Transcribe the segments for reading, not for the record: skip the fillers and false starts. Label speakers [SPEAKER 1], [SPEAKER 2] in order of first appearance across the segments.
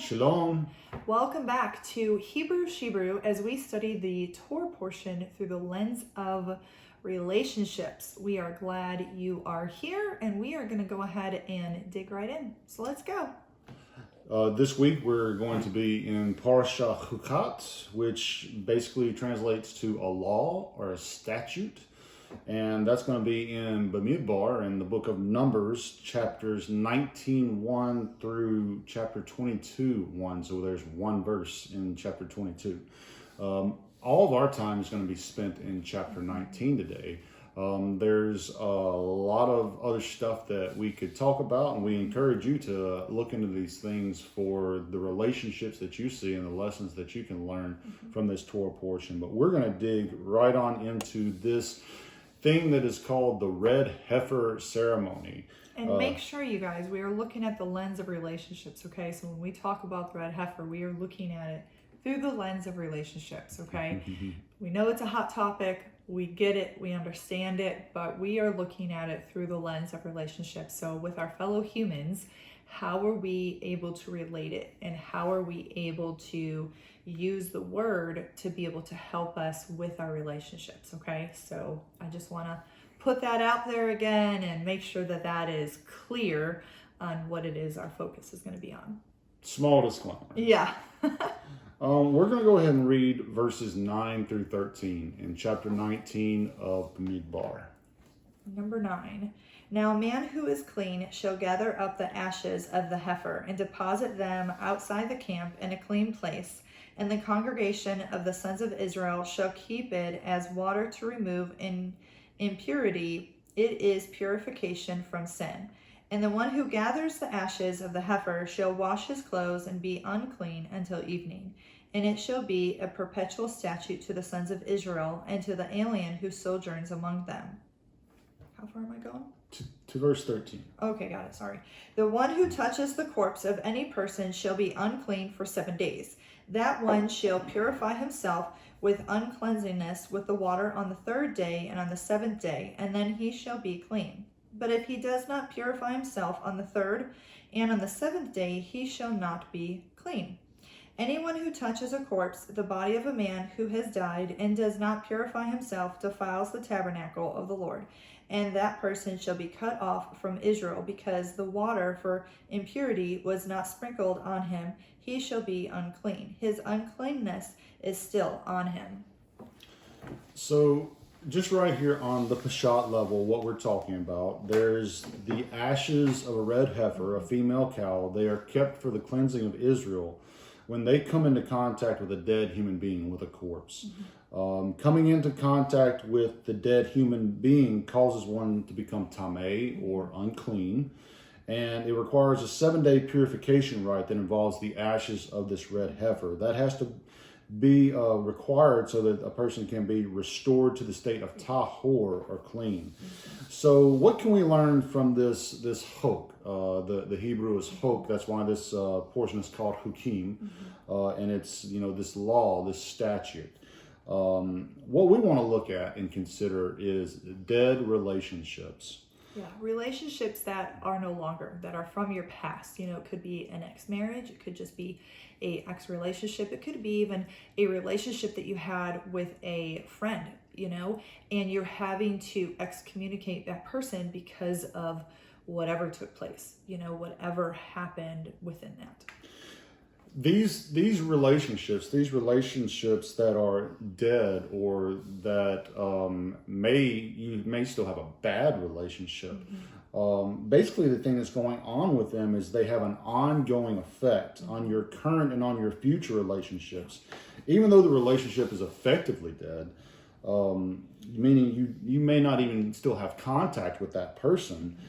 [SPEAKER 1] Shalom.
[SPEAKER 2] Welcome back to Hebrew as we study the Torah portion through the lens of relationships. We are glad you are here, and we are going to go ahead and dig right in. So let's go.
[SPEAKER 1] This week we're going to be in Parsha Chukat, which basically translates to a law or a statute. And that's going to be in Bamidbar in the book of Numbers, chapters 19:1 through chapter 22:1. So there's one verse in chapter 22. All of our time is going to be spent in chapter 19 today. There's a lot of other stuff that we could talk about, and we encourage you to look into these things for the relationships that you see and the lessons that you can learn from this Torah portion. But we're going to dig right on into this thing that is called the red heifer ceremony.
[SPEAKER 2] And make sure, you guys, we are looking at the lens of relationships, okay? So when we talk about the red heifer, we are looking at it through the lens of relationships, okay? We know it's a hot topic, we get it, we understand it, but we are looking at it through the lens of relationships. So with our fellow humans, how are we able to relate it? And how are we able to use the word to be able to help us with our relationships, okay? So I just want to put that out there again and make sure that that is clear on what it is our focus is going to be on.
[SPEAKER 1] Small disclaimer.
[SPEAKER 2] Yeah.
[SPEAKER 1] We're going to go ahead and read verses 9 through 13 in chapter 19 of Bamidbar.
[SPEAKER 2] Number 9. Now a man who is clean shall gather up the ashes of the heifer and deposit them outside the camp in a clean place. And the congregation of the sons of Israel shall keep it as water to remove impurity. It is purification from sin. And the one who gathers the ashes of the heifer shall wash his clothes and be unclean until evening. And it shall be a perpetual statute to the sons of Israel and to the alien who sojourns among them. How far am I going?
[SPEAKER 1] To verse 13.
[SPEAKER 2] Okay, got it, sorry. The one who touches the corpse of any person shall be unclean for 7 days. That one shall purify himself with uncleanness with the water on the 3rd day and on the 7th day, and then he shall be clean. But if he does not purify himself on the 3rd and on the 7th day, he shall not be clean. Anyone who touches a corpse, the body of a man who has died, and does not purify himself, defiles the tabernacle of the Lord. And that person shall be cut off from Israel, because the water for impurity was not sprinkled on him. He shall be unclean. His uncleanness is still on him.
[SPEAKER 1] So just right here on the Peshat level, what we're talking about, there's the ashes of a red heifer, a female cow. They are kept for the cleansing of Israel when they come into contact with a dead human being, with a corpse. Coming into contact with the dead human being causes one to become tameh, or unclean, and it requires a 7-day purification rite that involves the ashes of this red heifer. That has to be required so that a person can be restored to the state of tahor, or clean. So what can we learn from this chok? The Hebrew is chok. That's why this portion is called hukim, and it's this law, this statute. What we want to look at and consider is dead relationships.
[SPEAKER 2] Yeah, relationships that are no longer, that are from your past. It could be an ex-marriage, it could just be a ex-relationship, it could be even a relationship that you had with a friend, and you're having to excommunicate that person because of whatever took place, whatever happened within that.
[SPEAKER 1] These relationships that are dead, or that you may still have a bad relationship. Basically, the thing that's going on with them is they have an ongoing effect on your current and on your future relationships, even though the relationship is effectively dead. Meaning you may not even still have contact with that person.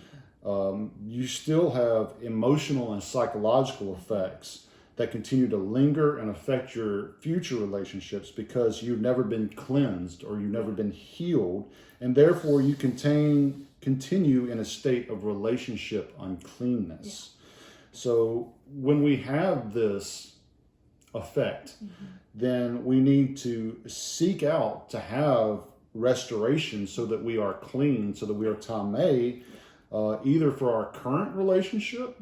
[SPEAKER 1] You still have emotional and psychological effects that continue to linger and affect your future relationships, because you've never been cleansed or you've never been healed, and therefore you continue in a state of relationship uncleanness. So when we have this effect, then we need to seek out to have restoration so that we are clean, so that we are tameh, either for our current relationship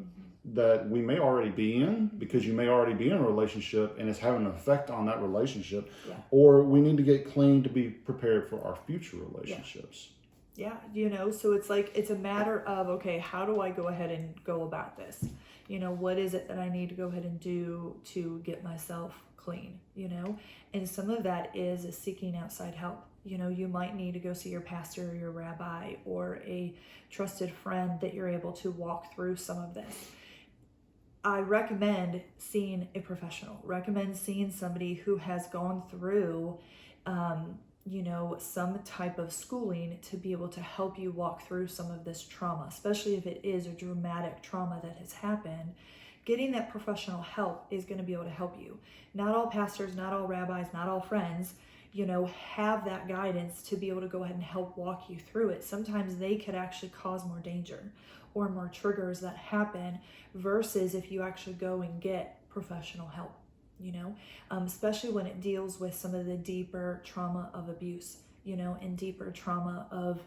[SPEAKER 1] that we may already be in, because you may already be in a relationship and it's having an effect on that relationship, or we need to get clean to be prepared for our future relationships.
[SPEAKER 2] Yeah, you know, so it's like, it's a matter of, okay, how do I go ahead and go about this? You know, what is it that I need to go ahead and do to get myself clean, you know? And some of that is seeking outside help. You know, you might need to go see your pastor or your rabbi or a trusted friend that you're able to walk through some of this. I recommend seeing a professional, recommend seeing somebody who has gone through, you know, some type of schooling to be able to help you walk through some of this trauma, especially if it is a dramatic trauma that has happened. Getting that professional help is going to be able to help you. Not all pastors, not all rabbis, not all friends, you know, have that guidance to be able to go ahead and help walk you through it. Sometimes they could actually cause more danger or more triggers that happen versus if you actually go and get professional help. You know, especially when it deals with some of the deeper trauma of abuse, you know, and deeper trauma of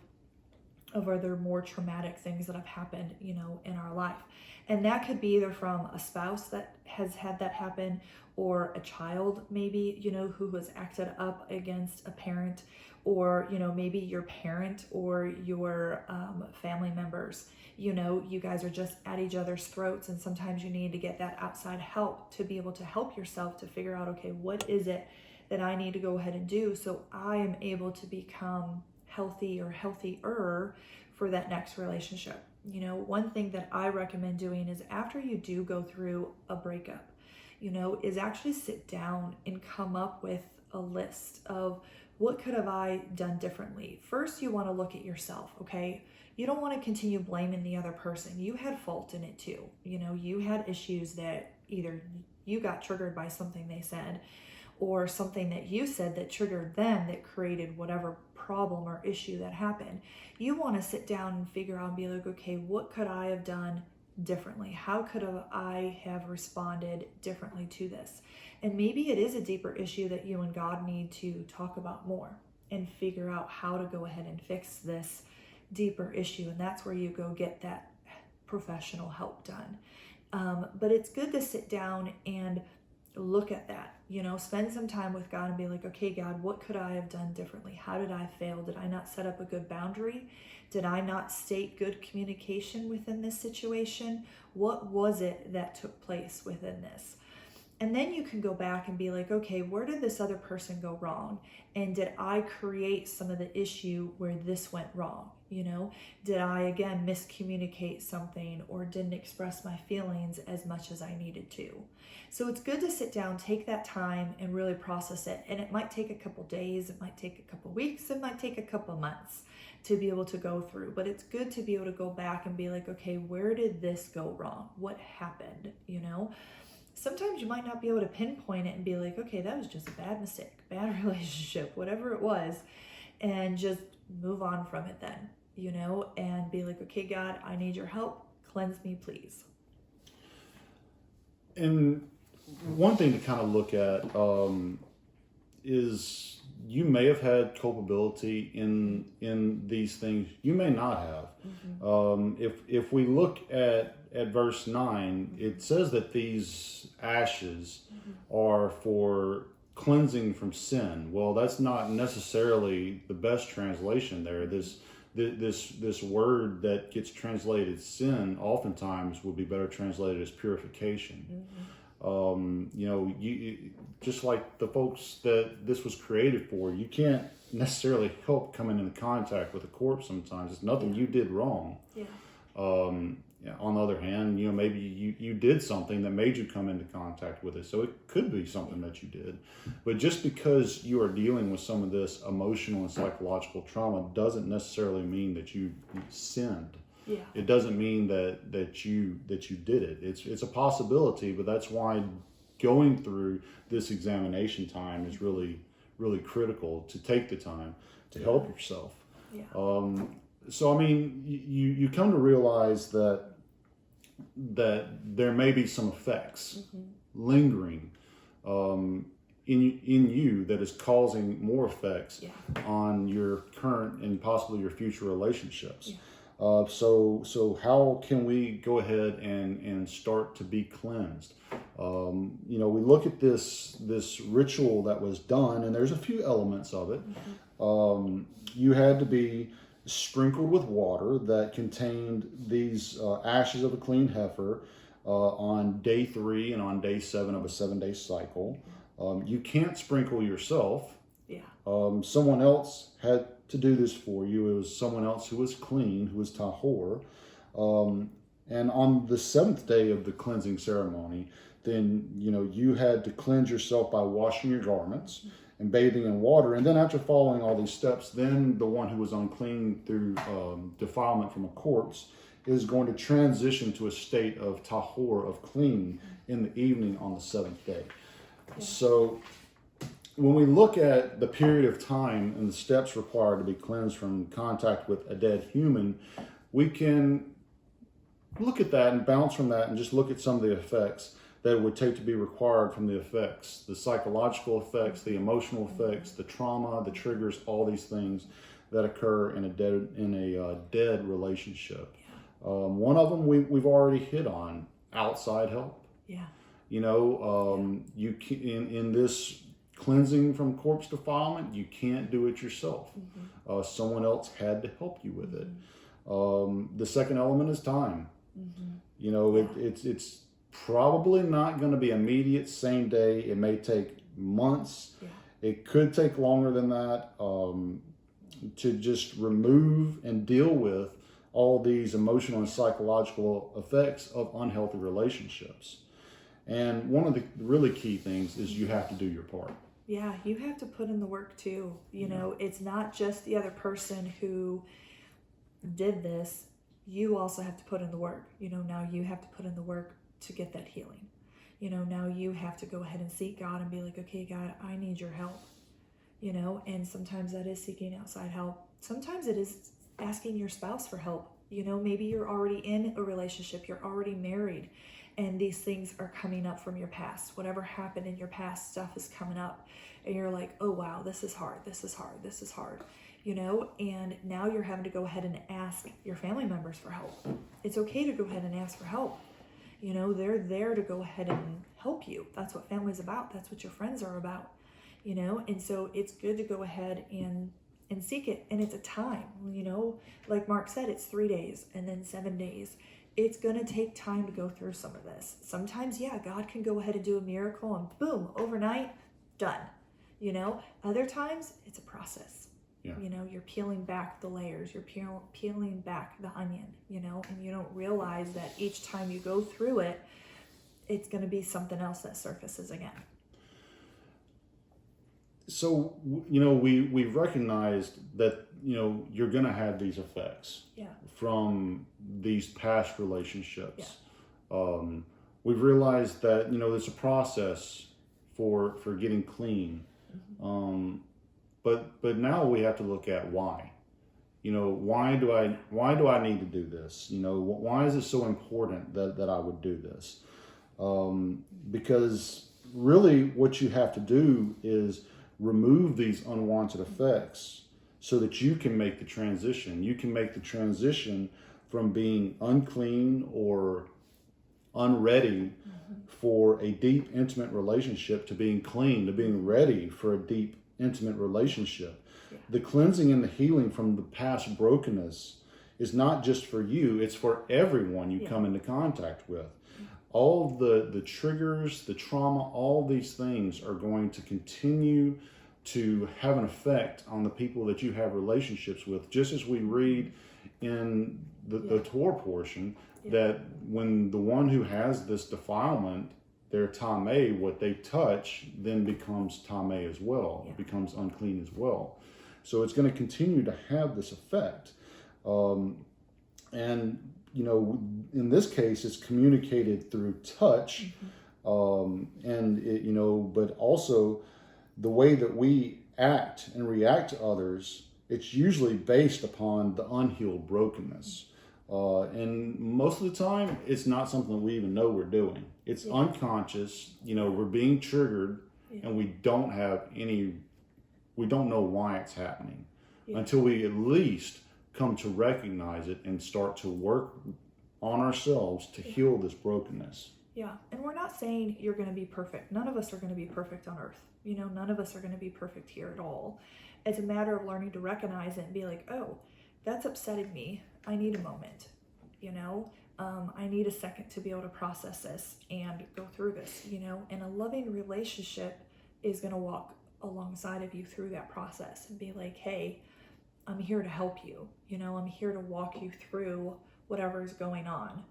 [SPEAKER 2] other more traumatic things that have happened, you know, in our life. And that could be either from a spouse that has had that happen, or a child maybe, you know, who has acted up against a parent, or, you know, maybe your parent or your family members. You know, you guys are just at each other's throats, and sometimes you need to get that outside help to be able to help yourself to figure out, okay, what is it that I need to go ahead and do so I am able to become healthy or healthier for that next relationship. You know, one thing that I recommend doing is after you do go through a breakup, you know, is actually sit down and come up with a list of what could have I done differently. First, you want to look at yourself, okay? You don't want to continue blaming the other person. You had fault in it too. You know, you had issues that either you got triggered by something they said, or something that you said that triggered them that created whatever problem or issue that happened. You want to sit down and figure out and be like, okay, what could I have done differently? How could I have responded differently to this? And maybe it is a deeper issue that you and God need to talk about more and figure out how to go ahead and fix this deeper issue. And that's where you go get that professional help done. But it's good to sit down and look at that, you know, spend some time with God and be like, okay, God, what could I have done differently? How did I fail? Did I not set up a good boundary? Did I not state good communication within this situation? What was it that took place within this? And then you can go back and be like, okay, where did this other person go wrong? And did I create some of the issue where this went wrong? You know, did I, again, miscommunicate something or didn't express my feelings as much as I needed to? So it's good to sit down, take that time and really process it. And it might take a couple days, it might take a couple weeks, it might take a couple months to be able to go through. But it's good to be able to go back and be like, okay, where did this go wrong? What happened? You know? Sometimes you might not be able to pinpoint it and be like, okay, that was just a bad mistake, bad relationship, whatever it was, and just move on from it then, you know, and be like, okay, God, I need your help. Cleanse me, please.
[SPEAKER 1] And one thing to kind of look at is you may have had culpability in these things. You may not have. Mm-hmm. If we look at verse 9, it says that these ashes are for cleansing from sin. Well, that's not necessarily the best translation there. This word that gets translated sin oftentimes would be better translated as purification. You know, you just like the folks that this was created for, you can't necessarily help coming into contact with a corpse sometimes. It's nothing you did wrong. On the other hand, you know, maybe you did something that made you come into contact with it. So it could be something that you did. But just because you are dealing with some of this emotional and psychological trauma doesn't necessarily mean that you sinned. It doesn't mean that you did it. It's a possibility, but that's why going through this examination time is really, really critical, to take the time to help yourself. So, I mean, you come to realize that there may be some effects lingering in you that is causing more effects on your current and possibly your future relationships. So how can we go ahead and start to be cleansed? We look at this ritual that was done, and there's a few elements of it. You had to be sprinkled with water that contained these ashes of a clean heifer on day 3 and on day 7 of a 7-day cycle. You can't sprinkle yourself.
[SPEAKER 2] Yeah.
[SPEAKER 1] Someone else had to do this for you. It was someone else who was clean, who was tahor. And on the 7th day of the cleansing ceremony, then you had to cleanse yourself by washing your garments and bathing in water. And then after following all these steps, then the one who was unclean through defilement from a corpse is going to transition to a state of tahor, of clean, in the evening on the 7th day. Yeah. So when we look at the period of time and the steps required to be cleansed from contact with a dead human, we can look at that and bounce from that and just look at some of the effects that it would take to be required from the effects, the psychological effects, the emotional effects, the trauma, the triggers, all these things that occur in a dead relationship. One of them we've already hit on: outside help.
[SPEAKER 2] Yeah.
[SPEAKER 1] You can, in this cleansing from corpse defilement, you can't do it yourself. Someone else had to help you with it. The second element is time. It's probably not going to be immediate, same day. It may take months. Yeah. It could take longer than that to just remove and deal with all these emotional and psychological effects of unhealthy relationships. And one of the really key things is you have to do your part.
[SPEAKER 2] Yeah, you have to put in the work too. It's not just the other person who did this. You also have to put in the work. Now you have to put in the work to get that healing. Now you have to go ahead and seek God and be like, okay, God, I need your help. And sometimes that is seeking outside help. Sometimes it is asking your spouse for help. Maybe you're already in a relationship, you're already married, and these things are coming up from your past. Whatever happened in your past, stuff is coming up, and you're like, oh wow, this is hard, and now you're having to go ahead and ask your family members for help. It's okay to go ahead and ask for help. They're there to go ahead and help you. That's what family's about. That's what your friends are about, and so it's good to go ahead and seek it. And it's a time, like Mark said, it's 3 days and then 7 days. It's going to take time to go through some of this. Sometimes, God can go ahead and do a miracle and boom, overnight, done. Other times it's a process. Yeah. You're peeling back the layers, you're peeling back the onion, and you don't realize that each time you go through it, it's going to be something else that surfaces again.
[SPEAKER 1] So, we've recognized that, you're going to have these effects from these past relationships. Yeah. We've realized that, there's a process for getting clean. But now we have to look at why. Why do I need to do this? Why is it so important that I would do this? Because really what you have to do is remove these unwanted effects so that you can make the transition. You can make the transition from being unclean or unready for a deep, intimate relationship to being clean, to being ready for a deep, intimate relationship. Yeah. The cleansing and the healing from the past brokenness is not just for you, it's for everyone you come into contact with. All the triggers, the trauma, all these things are going to continue to have an effect on the people that you have relationships with. Just as we read in the Torah portion, that when the one who has this defilement, their tameh, what they touch, then becomes tameh as well. It becomes unclean as well. So it's going to continue to have this effect. And, in this case, it's communicated through touch. But also the way that we act and react to others, it's usually based upon the unhealed brokenness. And most of the time, it's not something that we even know we're doing. It's unconscious. We're being triggered, and we don't know why it's happening until we at least come to recognize it and start to work on ourselves to heal this brokenness.
[SPEAKER 2] Yeah, and we're not saying you're going to be perfect. None of us are going to be perfect on earth. None of us are going to be perfect here at all. It's a matter of learning to recognize it and be like, oh, that's upsetting me. I need a moment. I need a second to be able to process this and go through this, and a loving relationship is going to walk alongside of you through that process and be like, hey, I'm here to help you. I'm here to walk you through whatever is going on,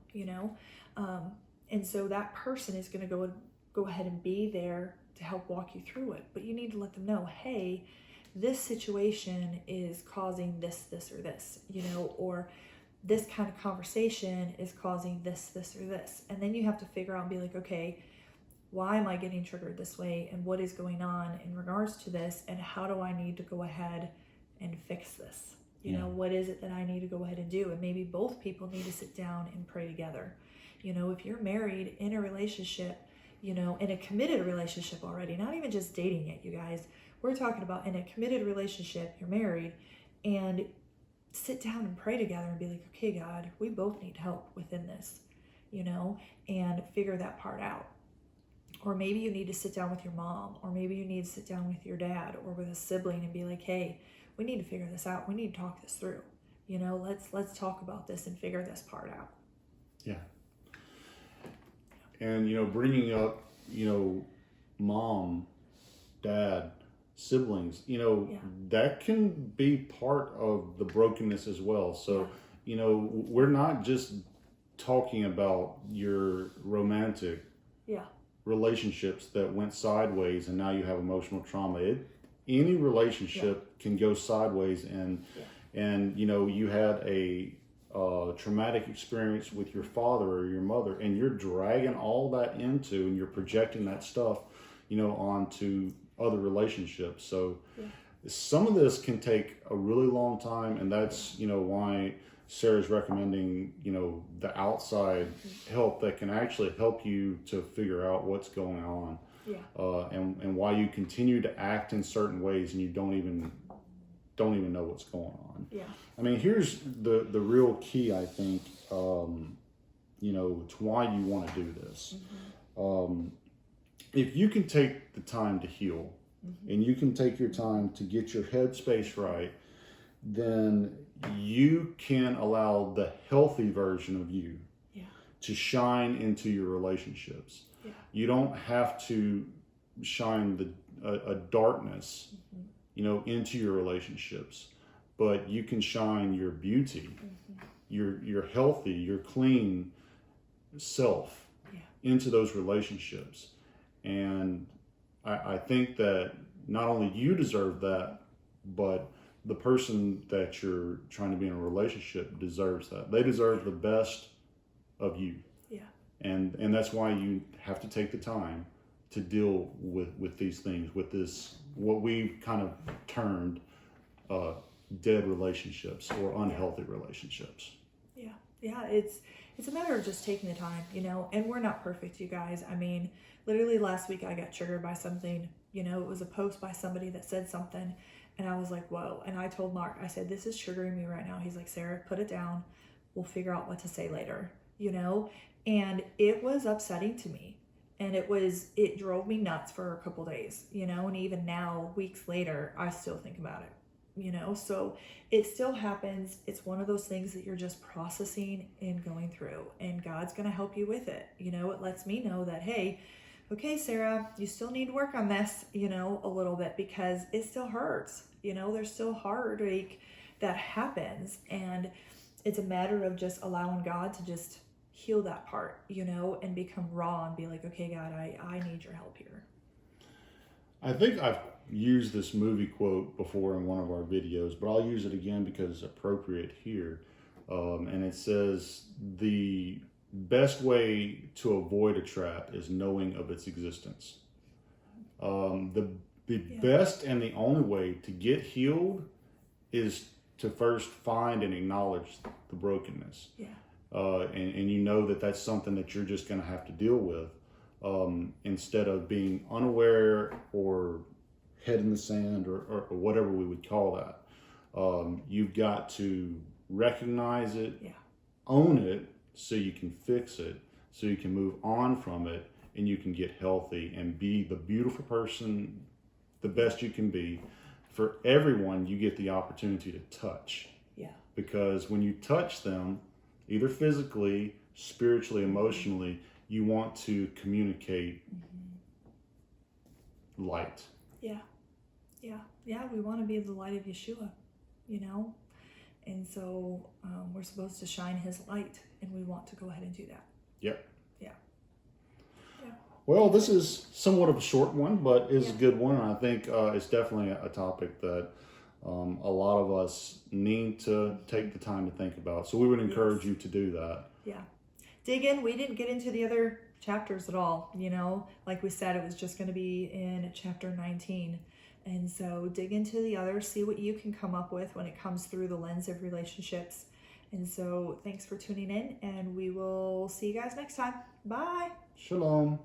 [SPEAKER 2] and so that person is going to go ahead and be there to help walk you through it. But you need to let them know, hey, this situation is causing this, or this, or this kind of conversation is causing this, or this. And then you have to figure out and be like, okay, why am I getting triggered this way? And what is going on in regards to this? And how do I need to go ahead and fix this? What is it that I need to go ahead and do? And maybe both people need to sit down and pray together. If you're married in a relationship, in a committed relationship already, not even just dating yet, you guys, we're talking about in a committed relationship, you're married, and sit down and pray together and be like, okay, God, we both need help within this, and figure that part out. Or maybe you need to sit down with your mom, or maybe you need to sit down with your dad or with a sibling and be like, hey, we need to figure this out. We need to talk this through. Let's talk about this and figure this part out.
[SPEAKER 1] Yeah. And, bringing up, mom, dad, siblings, that can be part of the brokenness as well. So, we're not just talking about your romantic relationships that went sideways and now you have emotional trauma. Any relationship can go sideways, and you had a traumatic experience with your father or your mother, and you're dragging all that into, and you're projecting that stuff, onto other relationships. So some of this can take a really long time, and that's why Sarah's recommending the outside help that can actually help you to figure out what's going on, and why you continue to act in certain ways and you don't even know what's going on. I mean, here's the real key, I think, to why you want to do this. If you can take the time to heal, and you can take your time to get your headspace right, then you can allow the healthy version of you to shine into your relationships. You don't have to shine a darkness, into your relationships, but you can shine your beauty, your healthy, your clean self into those relationships. And I think that not only you deserve that, but the person that you're trying to be in a relationship deserves that. They deserve the best of you. And that's why you have to take the time to deal with these things, with this, what we've kind of termed dead relationships or unhealthy relationships. It's
[SPEAKER 2] a matter of just taking the time, and we're not perfect, you guys. I mean, literally last week I got triggered by something, it was a post by somebody that said something, and I was like, whoa. And I told Mark, I said, this is triggering me right now. He's like, Sarah, put it down. We'll figure out what to say later, and it was upsetting to me. And it drove me nuts for a couple days, and even now, weeks later, I still think about it, so it still happens. It's one of those things that you're just processing and going through, and God's going to help you with it. It lets me know that, hey, okay, Sarah, you still need to work on this, a little bit, because it still hurts, there's still heartache that happens, and it's a matter of just allowing God to just heal that part, and become raw and be like, okay, God, I need your help here.
[SPEAKER 1] I think I've used this movie quote before in one of our videos, but I'll use it again because it's appropriate here. And it says, the best way to avoid a trap is knowing of its existence. The best and the only way to get healed is to first find and acknowledge the brokenness. And that's something that you're just going to have to deal with, instead of being unaware or head in the sand or whatever we would call that. You've got to recognize it,
[SPEAKER 2] Yeah.
[SPEAKER 1] own it, so you can fix it, so you can move on from it, and you can get healthy and be the beautiful person, the best you can be. For everyone, you get the opportunity to touch.
[SPEAKER 2] Yeah.
[SPEAKER 1] Because when you touch them, either physically, spiritually, emotionally, you want to communicate light.
[SPEAKER 2] Yeah. Yeah. Yeah. We want to be the light of Yeshua, you know? And so we're supposed to shine his light, and we want to go ahead and do that.
[SPEAKER 1] Yep.
[SPEAKER 2] Yeah. Yeah.
[SPEAKER 1] Well, this is somewhat of a short one, but it's
[SPEAKER 2] Yeah.
[SPEAKER 1] a good one. And I think it's definitely a topic that a lot of us need to take the time to think about. So we would encourage you to do that.
[SPEAKER 2] Yeah. Dig in. We didn't get into the other chapters at all, you know? Like we said, it was just going to be in chapter 19. And so dig into the others, see what you can come up with when it comes through the lens of relationships. And so thanks for tuning in, and we will see you guys next time. Bye.
[SPEAKER 1] Shalom.